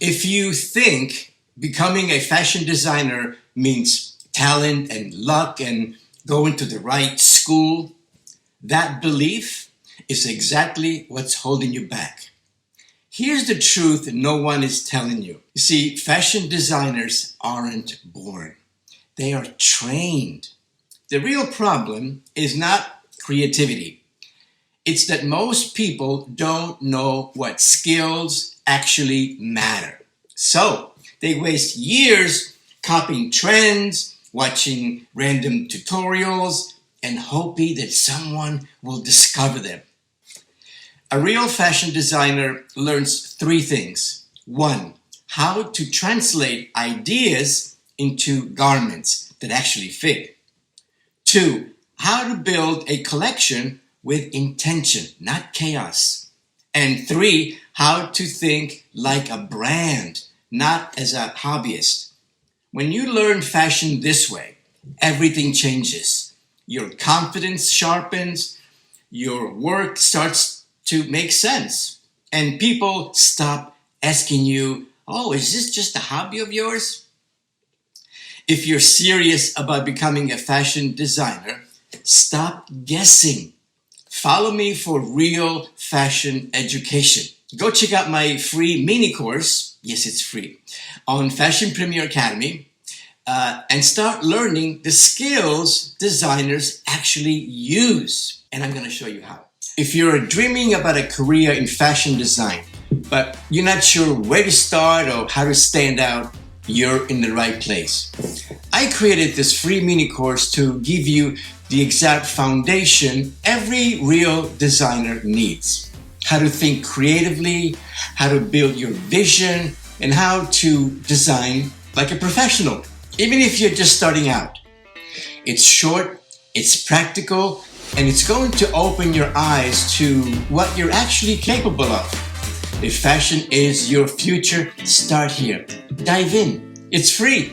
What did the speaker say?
If you think becoming a fashion designer means talent and luck and going to the right school, that belief is exactly what's holding you back. Here's the truth no one is telling you. You see, fashion designers aren't born. They are trained. The real problem is not creativity. It's that most people don't know what skills actually matter. So they waste years copying trends, watching random tutorials, and hoping that someone will discover them. A real fashion designer learns three things. One, how to translate ideas into garments that actually fit. Two, how to build a collection with intention, not chaos. And three, how to think like a brand, not as a hobbyist. When you learn fashion this way, everything changes. Your confidence sharpens, your work starts to make sense, and people stop asking you, "Oh, is this just a hobby of yours?" If you're serious about becoming a fashion designer, stop guessing. Follow me for real fashion education. Go check out my free mini course, yes, it's free, on Fashion Premier Academy, and start learning the skills designers actually use. And I'm going to show you how. If you're dreaming about a career in fashion design, but you're not sure where to start or how to stand out, you're in the right place. I created this free mini course to give you the exact foundation every real designer needs. How to think creatively, how to build your vision, and how to design like a professional, even if you're just starting out. It's short, it's practical, and it's going to open your eyes to what you're actually capable of. If fashion is your future, start here. Dive in. It's free.